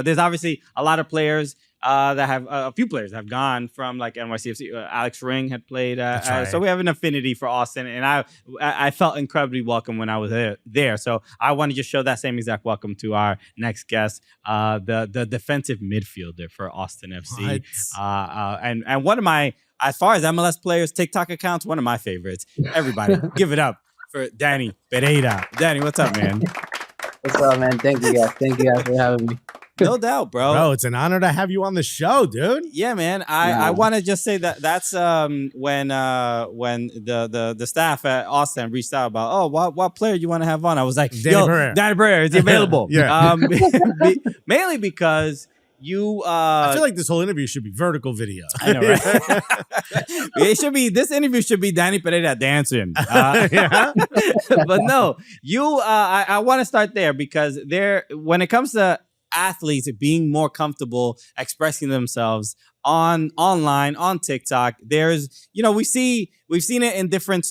There's obviously a lot of players that have a few players have gone from like NYCFC. Alex Ring had played, That's right. so we have an affinity for Austin, and I felt incredibly welcome when I was there. So I want to just show that same exact welcome to our next guest, the defensive midfielder for Austin FC, and one of my, as far as MLS players TikTok accounts, one of my favorites. Everybody, give it up for Dani Pereira. Dani, what's up, man? What's up, man? Thank you guys for having me. No doubt, bro. Bro, it's an honor to have you on the show, dude. Yeah, man. I want to just say that's when the staff at Austin reached out about, what player you want to have on? I was like, Dani Pereira, is he available? Yeah. Mainly because you I feel like this whole interview should be vertical video. I know, right? This interview should be Dani Pereira dancing. But no, I want to start there because when it comes to athletes being more comfortable expressing themselves online on TikTok, there's, we've seen it in different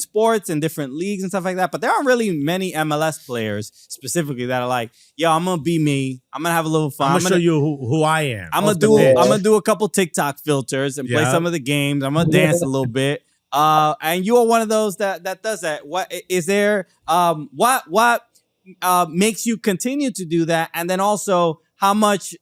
sports and different leagues and stuff like that, but there aren't really many MLS players specifically that are like, yo, I'm gonna be me, I'm gonna have a little fun, I'm gonna show you who I am. I'm gonna do a couple TikTok filters and play some of the games, I'm gonna dance a little bit, and you are one of those that does that. What is there, what makes you continue to do that? And then also, how much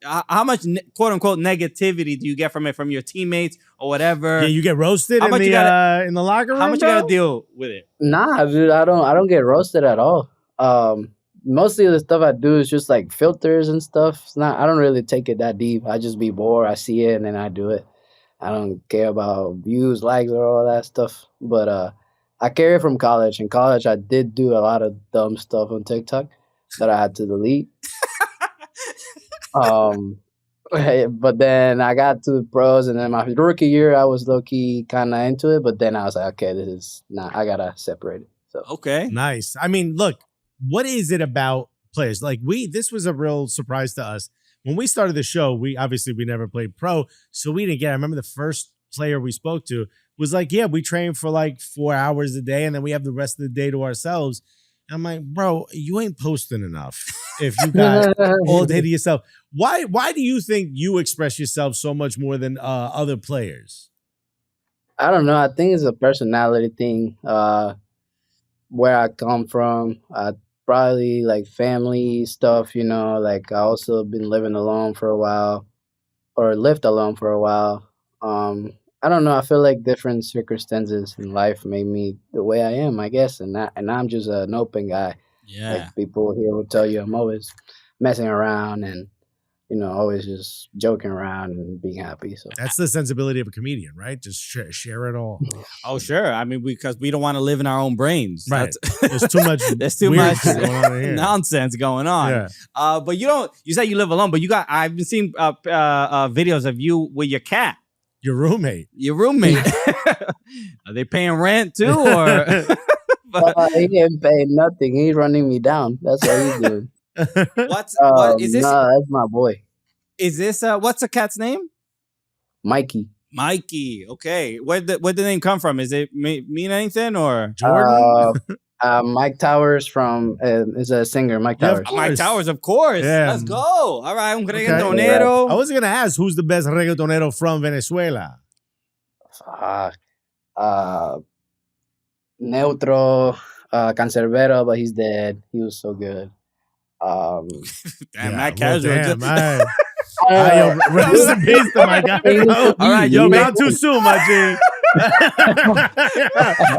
quote unquote negativity do you get from it, from your teammates or whatever? Yeah, you get roasted in the locker room. How much you gotta deal with it? Nah, dude, I don't get roasted at all. Mostly of the stuff I do is just like filters and stuff. I don't really take it that deep. I just be bored, I see it, and then I do it. I don't care about views, likes, or all that stuff. But I carry it from college. In college, I did do a lot of dumb stuff on TikTok that I had to delete. But then I got to the pros, and then my rookie year, I was low-key kind of into it. But then I was like, okay, I gotta separate it. So okay, nice. I mean, look, what is it about players? Like this was a real surprise to us when we started the show. We never played pro, so we didn't get. I remember the first player we spoke to was like, yeah, we train for like 4 hours a day, and then we have the rest of the day to ourselves. And I'm like, bro, you ain't posting enough if you got all day to yourself. Why do you think you express yourself so much more than other players? I don't know. I think it's a personality thing. Where I come from, probably like family stuff, like I also been living alone for a while, or lived alone for a while. I don't know. I feel like different circumstances in life made me the way I am, I guess. And I'm just an open guy. Yeah. Like people here will tell you I'm always messing around and, always just joking around and being happy. So that's the sensibility of a comedian, right? Just share it all. Oh, sure. I mean, because we don't want to live in our own brains. Right. There's too much. There's too much going on here. nonsense going on. Yeah. But you say you live alone, but I've been seeing videos of you with your cat. Your roommate. Are they paying rent too, or? He ain't paying nothing. He's running me down. That's what he's doing. What is this? No, that's my boy. Is this what's the cat's name? Mikey. Mikey. Okay. Where'd the name come from? Is it mean anything or Jordan? Mike Towers is a singer. Mike Towers. Mike Towers, of course. Yeah. Let's go. All right, un reggaetonero. I was gonna ask who's the best reggaetonero from Venezuela. Neutro, Cancerbero, but he's dead. He was so good. Damn, that casual. Yo, rest in peace to my guy. All right, yo, not too soon, my G.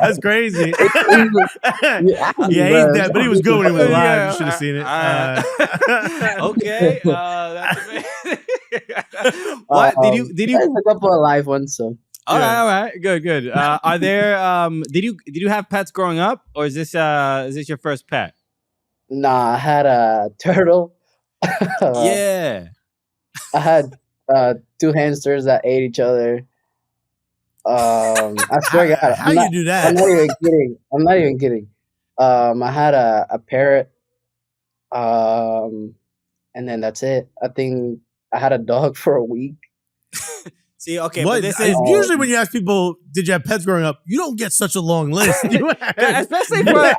That's crazy. Yeah, he's dead, but he was good when he was alive. You should have seen it. Okay. That's amazing. What did you? There's a couple of live ones. So all right, good. Are there? Did you have pets growing up, or is this your first pet? Nah, I had a turtle. Yeah. I had 2 hamsters that ate each other. I swear to God. How you do that? I'm not even kidding. I had a parrot. And then that's it. I think I had a dog for a week. See, okay, What? but this is Usually when you ask people, did you have pets growing up? You don't get such a long list. especially for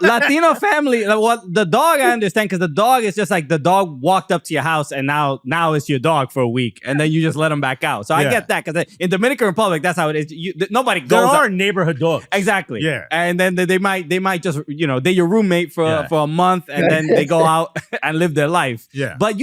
Latino family. Like, what the dog, I understand, because the dog is just like the dog walked up to your house and now it's your dog for a week, and then you just let him back out. So I get that, because in Dominican Republic, that's how it is. Nobody goes. There are up. neighborhood dogs. Exactly. Yeah. And then they might just, they're your roommate for a month, and then they go out and live their life. Yeah. But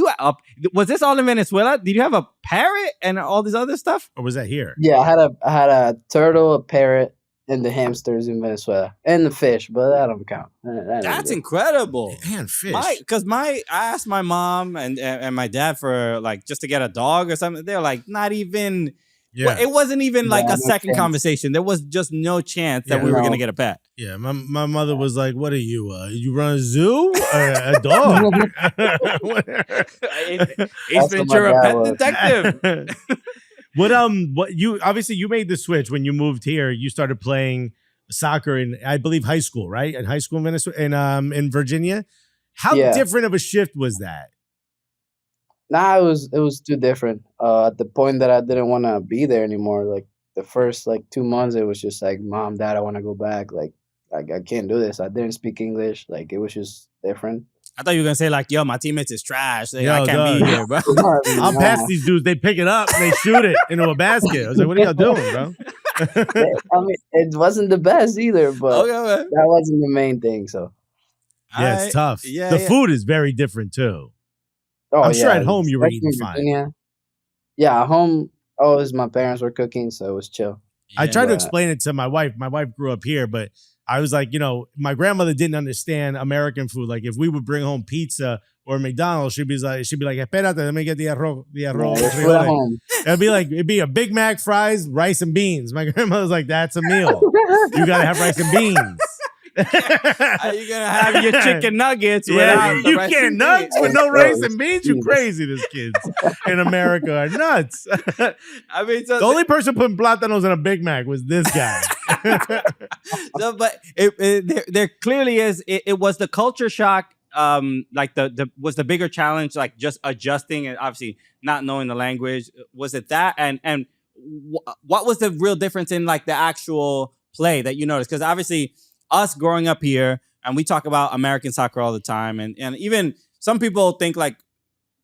was this all in Venezuela? Did you have a parrot and all this other stuff? Or was that here? Yeah, I had a turtle, a parrot, and the hamsters in Venezuela, and the fish, but that don't count. That's incredible. Man, fish. Because I asked my mom and my dad for like just to get a dog or something. They're like, not even. Yeah. Well, it wasn't even like a second conversation. There was just no chance that we were gonna get a pet. Yeah, my mother was like, "What are you? You run a zoo or a dog?" Ace Ventura, pet detective. What you obviously you made the switch when you moved here. You started playing soccer in, I believe, high school, right? At high school in Venezuela, in Virginia. How different of a shift was that? Nah, it was too different. At the point that I didn't want to be there anymore. Like the first 2 months, it was just like, Mom, Dad, I want to go back. Like I can't do this. I didn't speak English. Like it was just different. I thought you were gonna say like, yo, my teammates is trash. Like, I can't be here, bro. I'll pass these dudes. They pick it up and they shoot it into a basket. I was like, what are y'all doing, bro? I mean, it wasn't the best either, but that wasn't the main thing. So yeah, it's tough. Yeah, the food is very different too. Oh, I'm sure at home you were eating fine. Yeah, at home, always my parents were cooking, so it was chill. I tried to explain it to my wife. My wife grew up here, but I was like, my grandmother didn't understand American food. Like if we would bring home pizza or McDonald's, she'd be like, espérate, let me get the arroz. It'd be a Big Mac, fries, rice and beans. My grandmother was like, that's a meal. You gotta have rice and beans. Are you gonna have your chicken nuggets? You can't nuts with no rice and beans. You crazy? These kids in America are nuts. I mean, the only person putting plátanos in a Big Mac was this guy. But there clearly is. It was the culture shock. Like was the bigger challenge, like just adjusting and obviously not knowing the language. Was it that? And what was the real difference in like the actual play that you noticed? Because obviously, us growing up here, and we talk about American soccer all the time, and even some people think like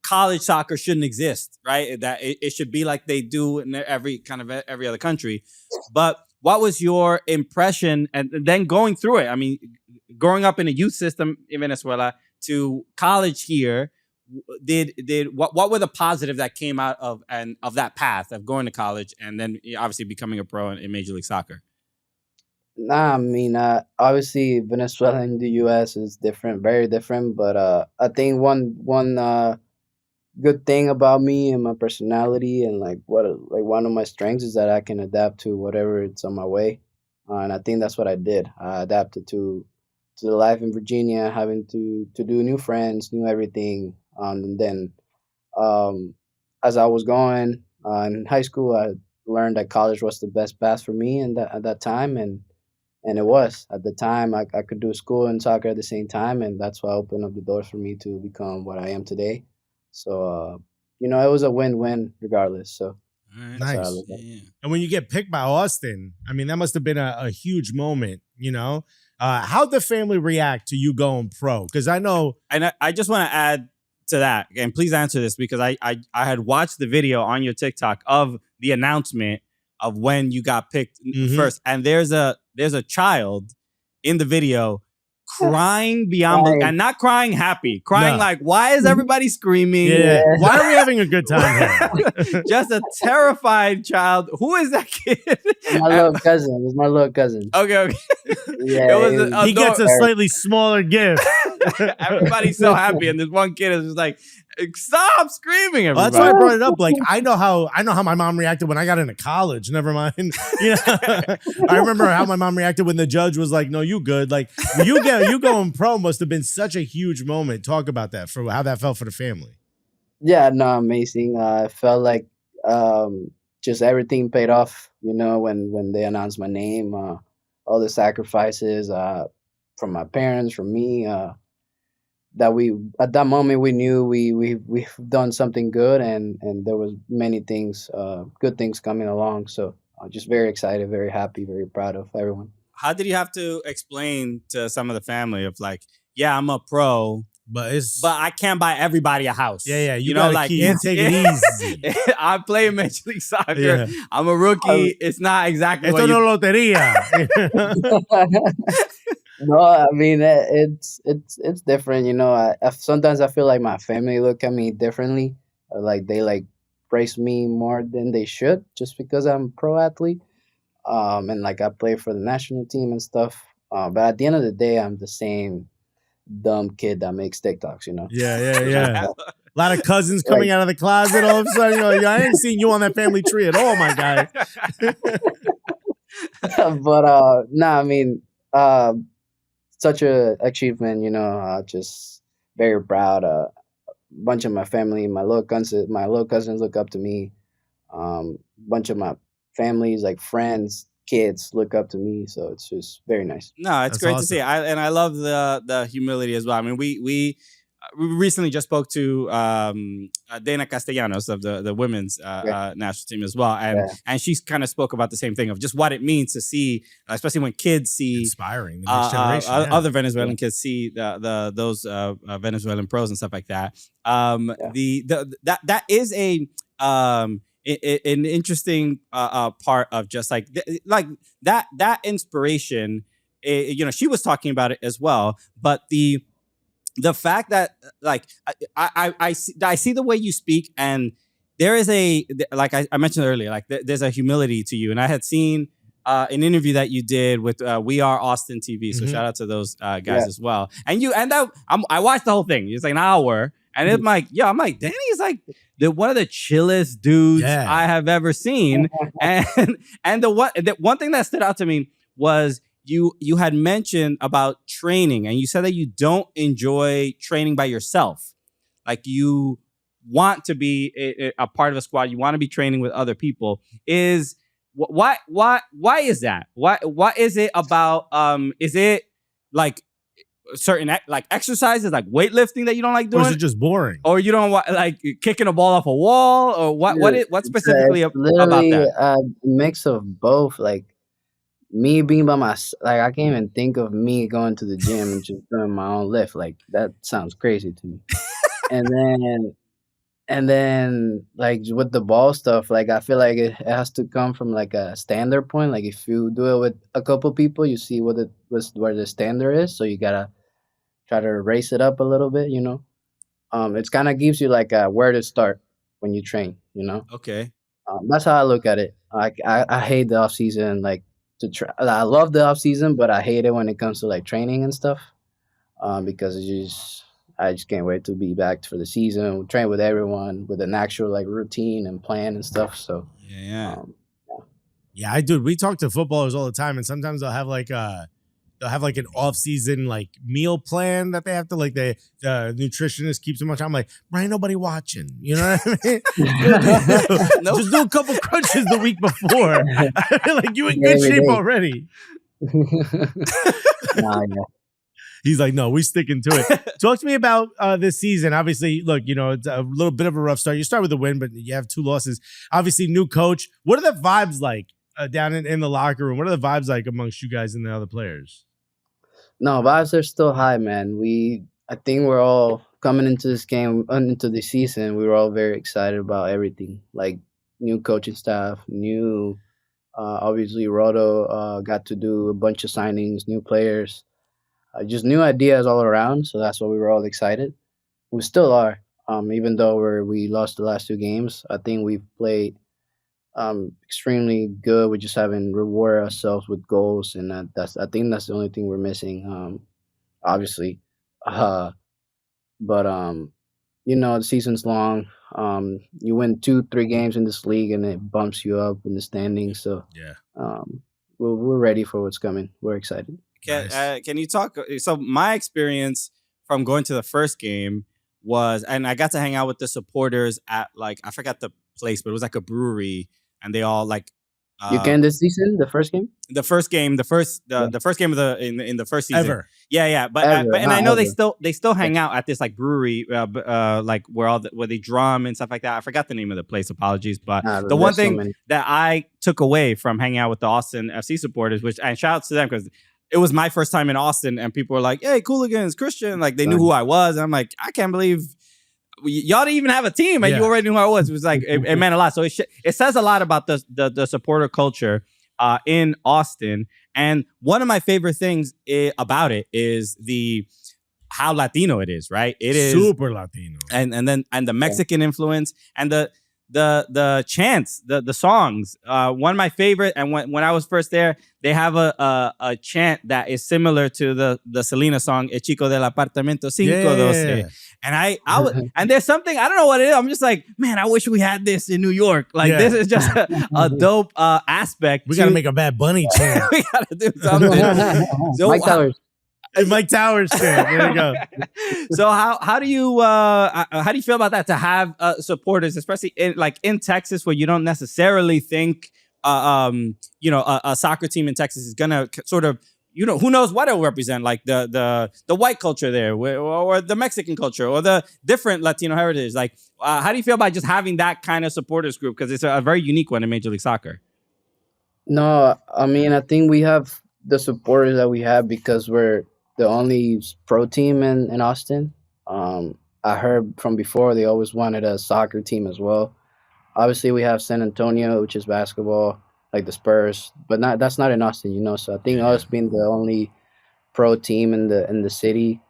college soccer shouldn't exist, right? That it should be like they do in every other country. But what was your impression, and then going through it? I mean, growing up in a youth system in Venezuela to college here, what were the positives that came out of that path of going to college and then obviously becoming a pro in Major League Soccer? Nah, I mean, obviously Venezuela and the U.S. is different, very different. But I think one good thing about me and my personality and one of my strengths is that I can adapt to whatever it's on my way, and I think that's what I did. I adapted to the life in Virginia, having to do new friends, new everything, and then as I was going in high school, I learned that college was the best path for me, and at that time, and it was. At the time, I could do school and soccer at the same time, and that's why opened up the doors for me to become what I am today. So, it was a win-win regardless. So nice. And when you get picked by Austin, I mean, that must have been a huge moment, How'd the family react to you going pro? Because I know... And I just want to add to that, and please answer this, because I had watched the video on your TikTok of the announcement of when you got picked first, and there's a child in the video crying beyond and not crying happy, crying like, why is everybody screaming? Yeah. Why are we having a good time here? Just a terrified child. Who is that kid? My little cousin. It was my little cousin. Okay. Yeah, he gets a slightly smaller gift. Everybody's so happy, and this one kid is just like, stop screaming! Everybody. Well, that's why I brought it up. Like, I know how my mom reacted when I got into college. Never mind. I remember how my mom reacted when the judge was like, "No, you good." Like, you going pro must have been such a huge moment. Talk about that, for how that felt for the family. Yeah, no, amazing. I felt like just everything paid off. When they announced my name, all the sacrifices from my parents, from me. that we at that moment we knew we've done something good, and there was many things, good things coming along. So just very excited, very happy, very proud of everyone. How did you have to explain to some of the family of like, yeah, I'm a pro, But it's but I can't buy everybody a house. yeah. You know, gotta like take it easy. I play Major League Soccer. Yeah. I'm a rookie. It's not exactly Esto what no you. lotería. No, I mean it's different. Sometimes I feel like my family look at me differently, or like they like praise me more than they should, just because I'm a pro athlete. And like I play for the national team and stuff. But at the end of the day, I'm the same dumb kid that makes TikToks. Yeah. A lot of cousins coming out of the closet all of a sudden. You're like, I ain't seen you on that family tree at all, my guy. But I mean, such a achievement. Just very proud. A bunch of my family, my little cousins look up to me. Bunch of my families, like friends, kids, look up to me. So it's just very nice. No, it's That's great to awesome. see. I love the humility as well. I mean, we recently just spoke to Dana Castellanos of the women's national team as well, and she kind of spoke about the same thing of just what it means to see, especially when kids see Inspiring the next generation. other Venezuelan kids see those Venezuelan pros and stuff like that. That is an interesting part of just like that inspiration. She was talking about it as well, but the fact that like I see the way you speak, and there is like I mentioned earlier, like there's a humility to you, and I had seen an interview that you did with We Are Austin TV, so shout out to those guys as well. And I watched the whole thing. It's like an hour, and it's like, I'm like, Danny is like one of the chillest dudes I have ever seen, and the one thing that stood out to me was you had mentioned about training, and you said that you don't enjoy training by yourself. Like you want to be a part of a squad. You want to be training with other people. Why is that? What is it about? Is it like certain like exercises, like weightlifting, that you don't like doing? Or is it just boring? Or you don't want like kicking a ball off a wall? Or what specifically It's about literally that? a mix of both. Like me being by myself, like I can't even think of me going to the gym and just doing my own lift. Like that sounds crazy to me. And then like with the ball stuff, like I feel like it has to come from like a standard point. Like if you do it with a couple people, you see where the standard is. So you gotta try to raise it up a little bit. It's kind of gives you like where to start when you train. Okay. That's how I look at it. Like I hate the off season. Like I love the off season, but I hate it when it comes to like training and stuff. Because I just can't wait to be back for the season. Train with everyone with an actual like routine and plan and stuff. So Yeah, we talk to footballers all the time, and sometimes they'll have like an off-season like meal plan that they have to like the nutritionist keeps them much. I'm like, Brian, nobody watching. You know what I mean? Just do a couple crunches the week before. Like you in good shape already. He's like, no, we sticking to it. Talk to me about this season. Obviously, look, it's a little bit of a rough start. You start with a win, but you have 2 losses. Obviously, new coach. What are the vibes like down in the locker room? What are the vibes like amongst you guys and the other players? No, vibes are still high, man. I think we're all coming into this game, into the season. We were all very excited about everything, like new coaching staff, new. Obviously, Roto got to do a bunch of signings, new players, just new ideas all around. So that's why we were all excited. We still are, even though we lost the last 2 games. I think we've played extremely good. We just haven't rewarded ourselves with goals, and I think that's the only thing we're missing. Obviously, but the season's long. You win 2-3 games in this league, and it bumps you up in the standings. So we're ready for what's coming. We're excited. Can you talk? So my experience from going to the first game was, and I got to hang out with the supporters at like, I forgot the place, but it was like a brewery, and they all like You can this season, the first game? The first game, the first game of in the first season. Ever. Yeah. But Ever, and I know ever. they still hang out at this like brewery, like where they drum and stuff like that. I forgot the name of the place. Apologies, but the one thing that I took away from hanging out with the Austin FC supporters, which and shout out to them because it was my first time in Austin, and people were like, "Hey, Cooligans, Christian!" Like they knew who I was, and I'm like, I can't believe y'all didn't even have a team, and you already knew who I was. It was like it meant a lot. So it says a lot about the supporter culture in Austin. And one of my favorite things about it is how Latino it is, right? It is super Latino, and the Mexican influence and the chants, the songs. One of my favorite, and when I was first there, they have a chant that is similar to the Selena song "El Chico del Apartamento 512." And I was, and there's something, I don't know what it is. I'm just like, man, I wish we had this in New York. Like this is just a dope aspect. We gotta make a Bad Bunny chant. We gotta do something. So, Mike Towers. Mike Towers chant. There you go. So how do you feel about that, to have supporters, especially in Texas, where you don't necessarily think a soccer team in Texas is gonna sort of, who knows what it'll represent, like the white culture there, or the Mexican culture, or the different Latino heritage. Like, how do you feel about just having that kind of supporters group? Because it's a very unique one in Major League Soccer. No, I mean, I think we have the supporters that we have because we're the only pro team in Austin. I heard from before they always wanted a soccer team as well. Obviously, we have San Antonio, which is basketball, like the Spurs, but that's not in Austin, So I think us being the only pro team in the city,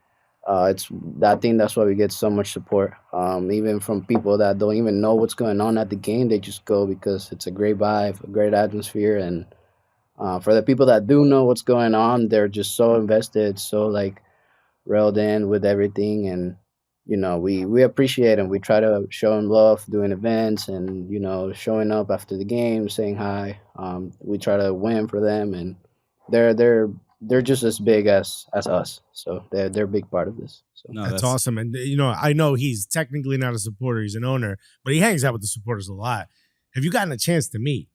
I think that's why we get so much support. Even from people that don't even know what's going on at the game, they just go because it's a great vibe, a great atmosphere, and for the people that do know what's going on, they're just so invested, so like railed in with everything, and we appreciate them. We try to show them love, doing events, and showing up after the game, saying hi. We try to win for them, and they're just as big as us. So they're a big part of this. So no, that's awesome. And I know he's technically not a supporter; he's an owner, but he hangs out with the supporters a lot. Have you gotten a chance to meet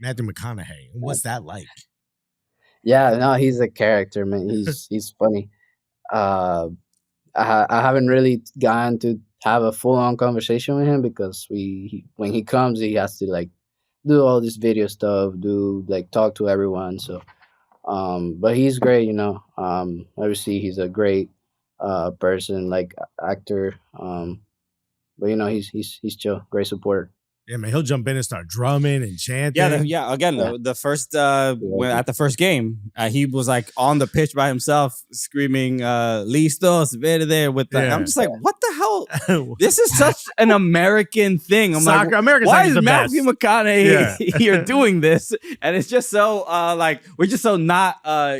Matthew McConaughey? What's that like? Yeah, no, he's a character, man. He's funny. I haven't really gotten to have a full-on conversation with him because when he comes, he has to like do all this video stuff, talk to everyone. So, but he's great, obviously he's a great person, like actor. But he's chill, great supporter. Yeah, man, he'll jump in and start drumming and chanting. Yeah. Again, the first at the first game, he was like on the pitch by himself, screaming "Listos, verde" with the. I'm just like, what the hell? This is such an American thing. I'm like, why is Matthew McConaughey here doing this? And it's just so we're just so not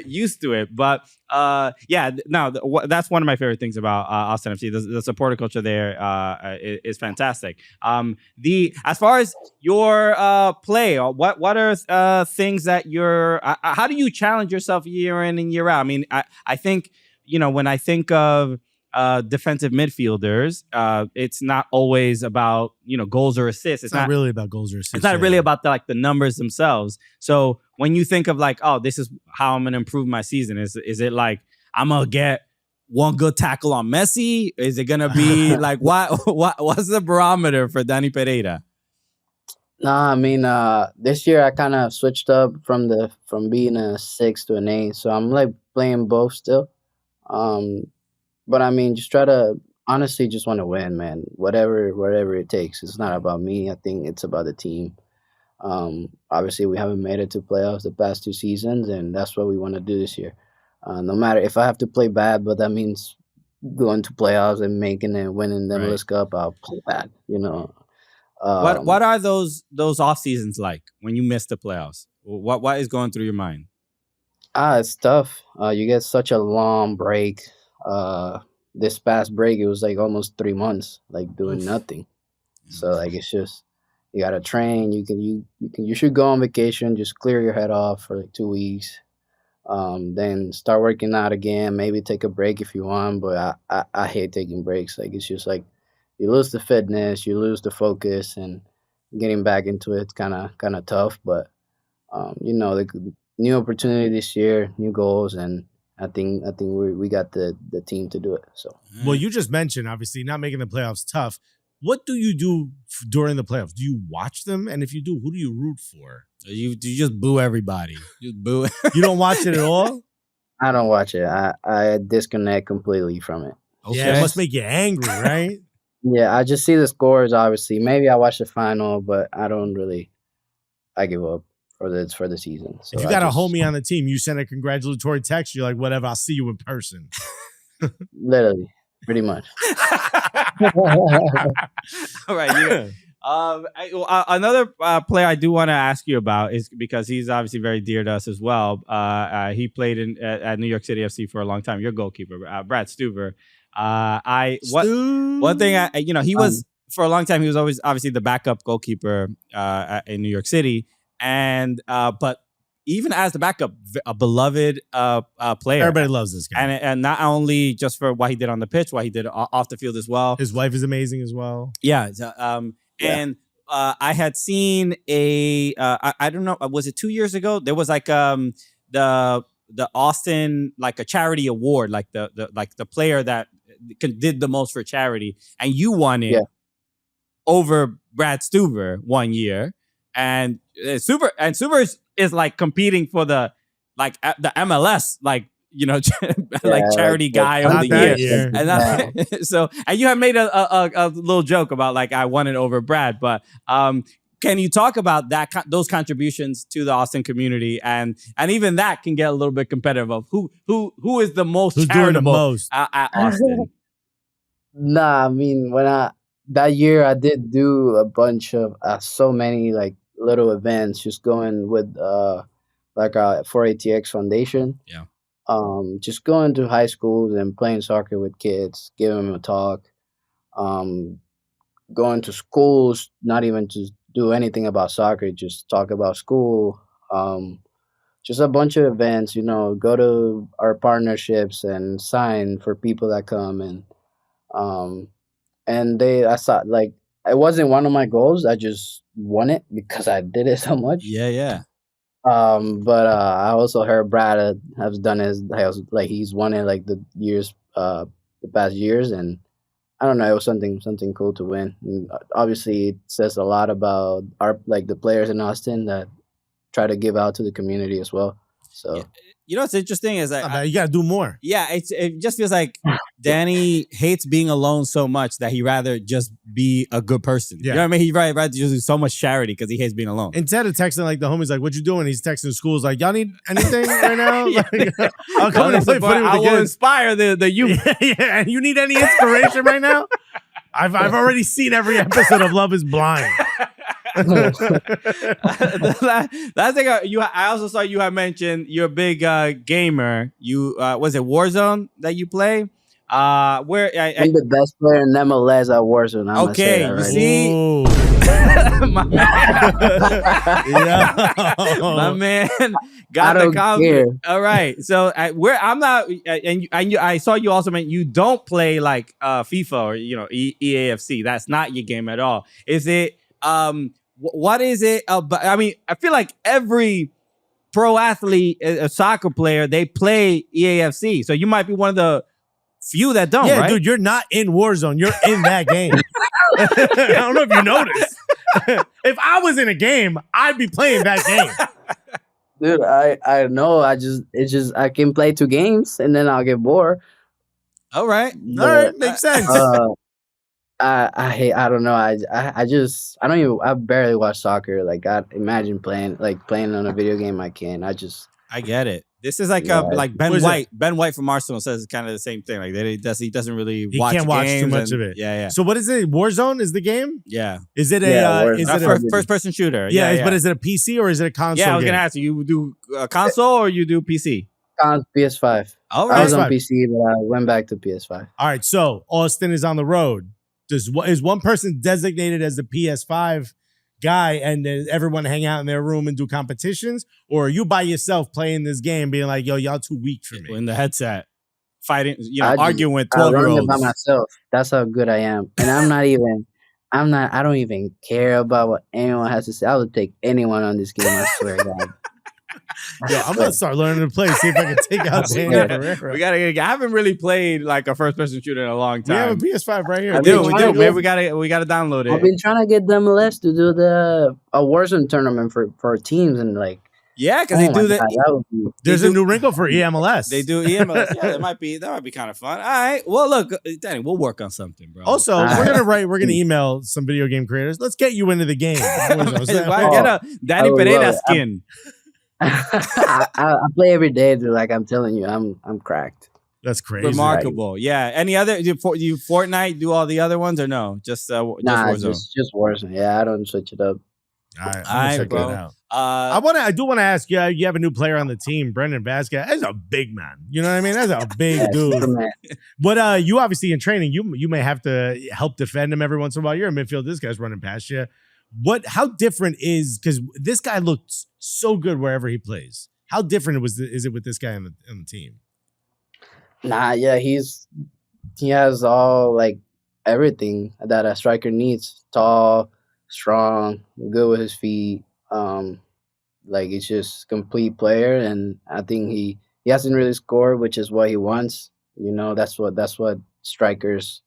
used to it. But that's one of my favorite things about Austin FC. The supporter culture there is fantastic. As far as your play, what are things that how do you challenge yourself year in and year out? I mean, I think when I think of defensive midfielders, it's not always about goals or assists. It's not really about goals or assists. It's not really about the numbers themselves. So when you think of this is how I'm gonna improve my season, is it like I'm gonna get one good tackle on Messi? Is it gonna be like what's the barometer for Dani Pereira? Nah, I mean, this year I kind of switched up from being a 6 to an 8, so I'm like playing both still. But I mean, just honestly just want to win, man. Whatever it takes. It's not about me. I think it's about the team. Obviously, we haven't made it to playoffs the past 2 seasons, and that's what we want to do this year. No matter if I have to play bad, but that means going to playoffs and making it, winning the MLS Cup, I'll play bad. What are those off seasons like when you miss the playoffs? What is going through your mind? It's tough. You get such a long break. This past break, it was like almost 3 months, like doing nothing. So like it's just you gotta train. You should go on vacation, just clear your head off for like 2 weeks. Then start working out again. Maybe take a break if you want, but I hate taking breaks. Like it's just like you lose the fitness, you lose the focus, and getting back into it's kind of tough. But the new opportunity this year, new goals, and I think we got the team to do it. So Well, you just mentioned obviously not making the playoffs tough. What do you do during the playoffs? Do you watch them? And if you do, who do you root for? You just boo everybody. You boo. You don't watch it at all? I don't watch it. I disconnect completely from it. Okay. Yeah, it must make you angry, right? Yeah, I just see the scores. Obviously, maybe I watch the final, but I don't really. I give up for the season. So If you got a homie on the team, you send a congratulatory text. You're like, whatever. I'll see you in person. literally, pretty much. All right. Another player I do want to ask you about is because he's obviously very dear to us as well. He played at New York City FC for a long time. Your goalkeeper, Brad Stuver. One thing he was for a long time. He was always obviously the backup goalkeeper in New York City, and but even as the backup, a beloved player. Everybody loves this guy, and not only just for what he did on the pitch, what he did off the field as well. His wife is amazing as well. Yeah. And I had seen I don't know, was it 2 years ago? There was like the Austin, like a charity award, like the player that did the most for charity, and you won it over Brad Stuver 1 year, and Stuver is like competing for the MLS charity guy of the year. And so you have made a little joke about like I won it over Brad, but can you talk about those contributions to the Austin community, and even that can get a little bit competitive of who is the most charitable at Austin? Nah, I mean that year I did do a bunch of so many like little events, just going with for ATX Foundation. Yeah. Just going to high schools and playing soccer with kids, giving them a talk, going to schools, not even to do anything about soccer, just talk about school, just a bunch of events, go to our partnerships and sign for people that come. I saw like, it wasn't one of my goals. I just won it because I did it so much. Yeah. But I also heard Brad has done he's won it like the past years, and I don't know, it was something cool to win. And obviously, it says a lot about the players in Austin that try to give out to the community as well. So what's interesting is that you got to do more. Yeah, it just feels like Dani hates being alone so much that he'd rather just be a good person. Yeah. You know what I mean? He'd rather just do so much charity because he hates being alone. Instead of texting like the homies, like, what you doing? He's texting schools like, y'all need anything right now? I'll come and play footy with the kids. I will inspire the youth. Yeah, and you need any inspiration right now? I've already seen every episode of Love is Blind. Last thing I also saw you had mentioned you're a big gamer. You was it Warzone that you play? I'm the best player in MLS at Warzone. Okay, you see, my man got the comment. All right, so I'm not, and I saw you also meant you don't play like FIFA or EAFC. That's not your game at all. Is it? What is it? I mean, I feel like every pro athlete, a soccer player, they play EAFC. So you might be one of the few that don't, right? Dude, you're not in Warzone. You're in that game. I don't know if you noticed. If I was in a game, I'd be playing that game. Dude, I know. I can play 2 games and then I'll get bored. All right. Makes sense. I don't know. I barely watch soccer. Like, I imagine playing on a video game. I can't. I get it. This is like like Ben White. Ben White from Arsenal says it's kind of the same thing. Like he doesn't really watch. He can't watch games too much of it. Yeah. So what is it? Warzone is the game? Yeah. Is it a first person shooter? Yeah. But is it a PC or is it a console? Yeah, I was gonna ask you. You do console or you do PC? PS5. All right. I was on PC, but I went back to PS5. All right. So Austin is on the road. Is one person designated as the PS5 guy and then everyone hang out in their room and do competitions? Or are you by yourself playing this game being like, yo, y'all too weak for me? In the headset, fighting, arguing with 12-year-olds. I by myself. That's how good I am. And I don't even care about what anyone has to say. I would take anyone on this game, I swear to God. I'm gonna start learning to play. See if I can take out Dani Pereira. We gotta. I haven't really played like a first-person shooter in a long We have a time. PS5 right here. I We do. trying to Maybe get- we gotta download I've it. been trying to get the MLS to do a Warzone tournament for teams, and like, Yeah, because oh they my do God, that. that would be There's they a do- new wrinkle for EMLS. They do EMLS. Yeah, that might be kind of fun. All right. Well, look, Danny, we'll work on something, bro. Also, All we're gonna email some video game creators. Let's get you into the game. Why get a Danny would Pereira love it. skin? I play every day, dude. Like I'm telling you, I'm cracked. That's crazy. Remarkable. Yeah. Any other? You Fortnite? Do all the other ones or no? Just Nah, Warzone. just Warzone. Yeah, I don't switch it up. All right, I'm All gonna right, check bro. that out. Uh, I do want to ask you. You have a new player on the team, Brendan Vazquez. That's a big man. You know what I mean? That's a big Yeah, dude. Superman. But you obviously in training, you may have to help defend him every once in a while. You're in midfield. This guy's running past you. How different is, because this guy looks so good wherever he plays. How different is it with this guy on the team? Nah, yeah, he has all like everything that a striker needs. Tall, strong, good with his feet. Like he's just complete player, and I think he hasn't really scored, which is what he wants. You know, that's what strikers.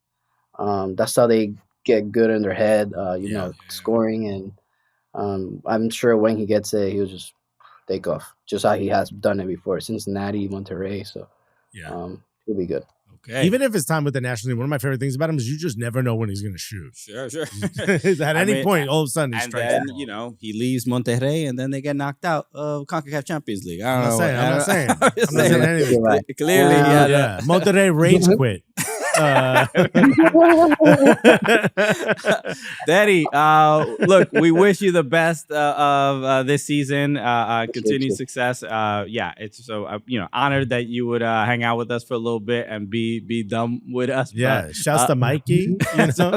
That's how they get good in their head. Scoring, and I'm sure when he gets it, he'll just take off, just how he has done it before, Cincinnati, Monterrey. So he'll be good. okay. Even if it's time with the national team, one of my favorite things about him is you just never know when he's going to shoot. Sure. At any point, all of a sudden, he And strikes. then, he leaves Monterrey and then they get knocked out of CONCACAF Champions League. I don't know. I'm not saying. I'm not saying saying. anything. Right. Clearly, Yeah, Monterrey rage quit. Daddy, look, we wish you the best of this season. Continued success. It's so honored that you would hang out with us for a little bit and be dumb with us. Yeah, shouts to Mikey.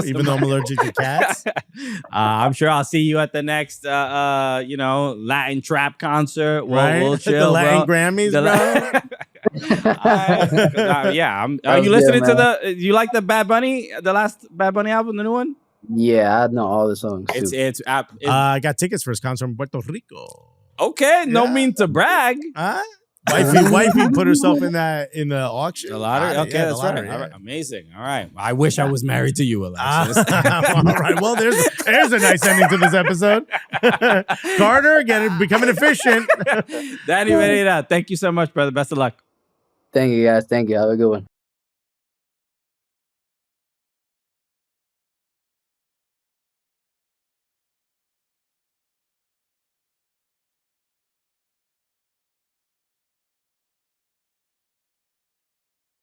Even though I'm allergic to cats. I'm sure I'll see you at the next Latin trap concert. We'll The chill, Latin bro. Grammys, The bro. Are you was listening good, to you like the Bad Bunny, the last Bad Bunny album, the new one? Yeah, I know all the songs. Too. It's I got tickets for his concert in Puerto Rico. okay. No mean to brag. Huh? Wifey put herself in the auction. The lottery. Okay, Yeah, that's the lottery, right. All yeah. right. Amazing. All right. I wish I was married to you, Alexis. All right. Well, there's a nice ending to this episode. Carter, becoming efficient. Dani Pereira, thank you so much, brother. Best of luck. Thank you, guys. Thank you. Have a good one.